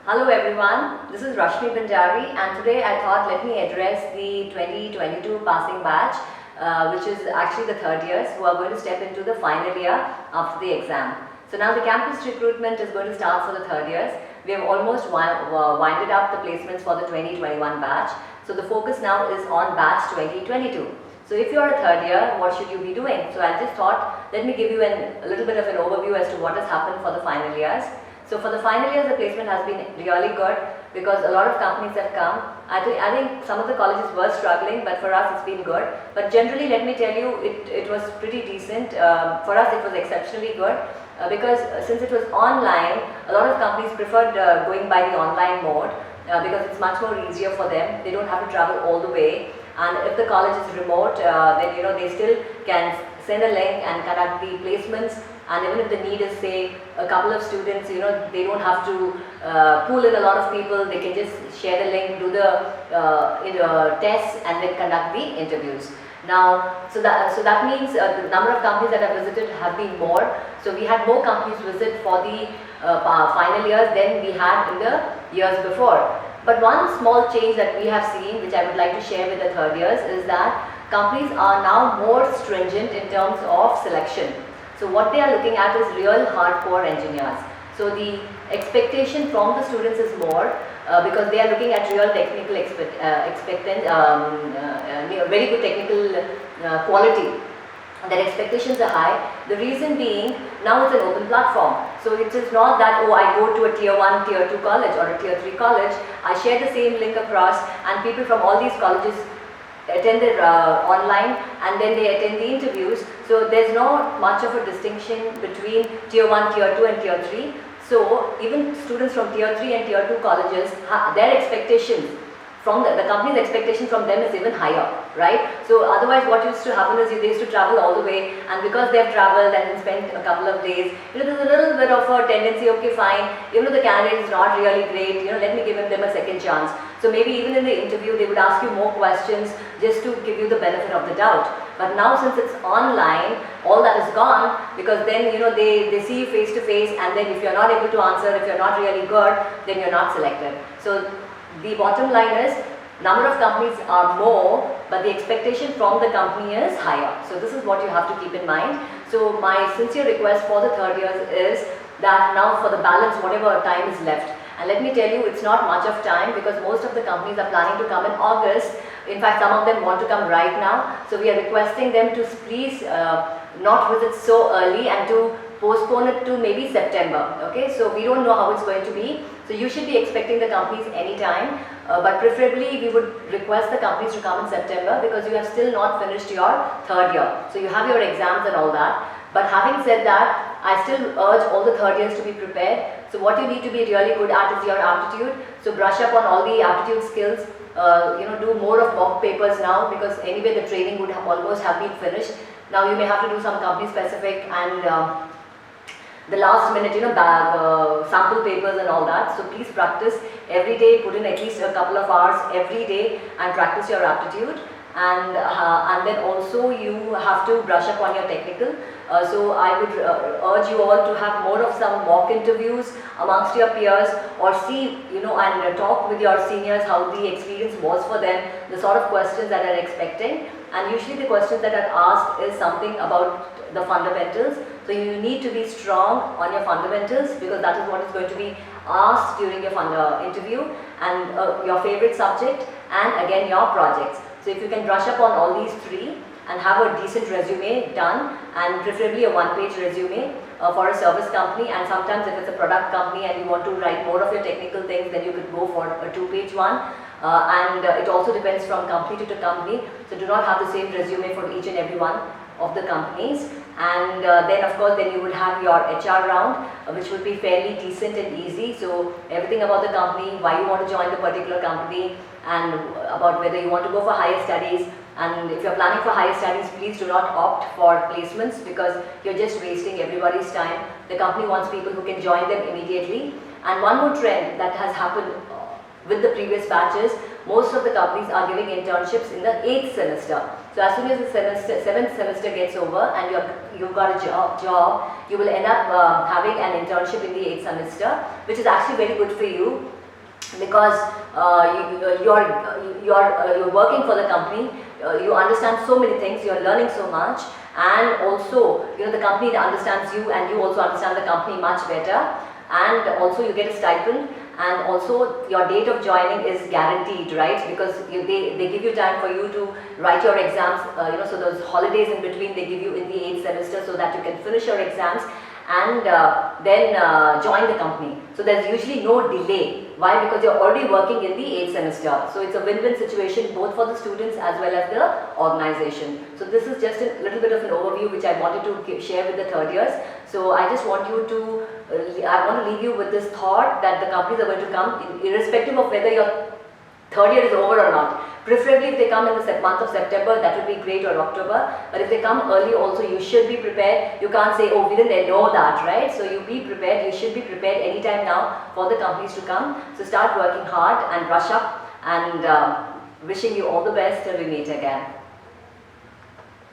Hello everyone, this is Rashmi Banjari and today I thought let me address the 2022 passing batch which is actually the third years who are going to step into the final year after the exam. So now the campus recruitment is going to start for the third years. We have almost winded up the placements for the 2021 batch. So the focus now is on batch 2022. So if you are a third year, what should you be doing? So I just thought let me give you a little bit of an overview as to what has happened for the final years. So for the final years, the placement has been really good because a lot of companies have come. I think some of the colleges were struggling, but for us it's been good. But generally, let me tell you, it was pretty decent. For us, it was exceptionally good because since it was online, a lot of companies preferred going by the online mode because it's much more easier for them. They don't have to travel all the way. And if the college is remote, then they still can send a link and conduct the placements. And even if the need is, say, a couple of students, they don't have to pool in a lot of people. They can just share the link, do the tests, and then conduct the interviews. Now, so that means the number of companies that have visited have been more. So we had more companies visit for the final years than we had in the years before. But one small change that we have seen, which I would like to share with the third years, is that companies are now more stringent in terms of selection. So what they are looking at is real hardcore engineers. So the expectation from the students is more because they are looking at real technical very good technical quality. Their expectations are high. The reason being, now it's an open platform. So it is not that, oh, I go to a tier 1, tier 2 college or a tier 3 college, I share the same link across and people from all these colleges attend it online and then they attend the interviews. So there's not much of a distinction between tier 1, tier 2 and tier 3. So even students from tier 3 and tier 2 colleges, their expectations from the company's expectation from them is even higher, right? So otherwise what used to happen is they used to travel all the way, and because they've traveled and then spent a couple of days, there's a little bit of a tendency, okay fine, even though the candidate is not really great, let me give them a second chance. So maybe even in the interview they would ask you more questions just to give you the benefit of the doubt. But now since it's online, all that is gone because then they see you face to face, and then if you're not able to answer, if you're not really good, then you're not selected. So the bottom line is, number of companies are more, but the expectation from the company is higher. So this is what you have to keep in mind. So my sincere request for the third years is that now for the balance, whatever time is left, and let me tell you, it's not much of time because most of the companies are planning to come in August. In fact, some of them want to come right now. So we are requesting them to please not visit so early and to postpone it to maybe September. Okay, so we don't know how it's going to be. So you should be expecting the companies anytime, but preferably we would request the companies to come in September because you have still not finished your third year. So you have your exams and all that. But having said that, I still urge all the third years to be prepared. So what you need to be really good at is your aptitude. So brush up on all the aptitude skills. Do more of mock papers now because anyway the training would almost have been finished. Now you may have to do some company specific and the last minute, sample papers and all that. So please practice every day, put in at least a couple of hours every day and practice your aptitude. And then also you have to brush up on your technical. So I would urge you all to have more of some mock interviews amongst your peers or see, and talk with your seniors how the experience was for them, the sort of questions that are expecting. And usually the questions that are asked is something about the fundamentals. So you need to be strong on your fundamentals because that is what is going to be asked during your interview, and your favorite subject, and again your projects. So if you can brush up on all these three and have a decent resume done, and preferably a one-page resume for a service company, and sometimes if it's a product company and you want to write more of your technical things, then you could go for a two-page one. It also depends from company to company. So do not have the same resume for each and every one of the companies. And then of course then you would have your HR round which would be fairly decent and easy. So everything about the company, why you want to join the particular company, and about whether you want to go for higher studies. And if you're planning for higher studies, please do not opt for placements because you're just wasting everybody's time. The company wants people who can join them immediately. And one more trend that has happened with the previous batches, most of the companies are giving internships in the 8th semester. So as soon as the 7th semester gets over and you've got a job, you will end up having an internship in the 8th semester, which is actually very good for you. because you're working for the company, you understand so many things, you're learning so much, and also the company understands you and you also understand the company much better, and also you get a stipend, and also your date of joining is guaranteed, right? Because they give you time for you to write your exams, so those holidays in between they give you in the 8th semester so that you can finish your exams and then join the company. So there's usually no delay. Why? Because you're already working in the 8th semester. So it's a win-win situation both for the students as well as the organization. So this is just a little bit of an overview which I wanted to share with the third years. So I just want you to, I want to leave you with this thought that the companies are going to come irrespective of whether your third year is over or not. Preferably if they come in the month of September, that would be great, or October. But if they come early also, you should be prepared. You can't say, oh, we didn't know that, right? So you be prepared. You should be prepared anytime now for the companies to come. So start working hard and brush up, and wishing you all the best till we meet again.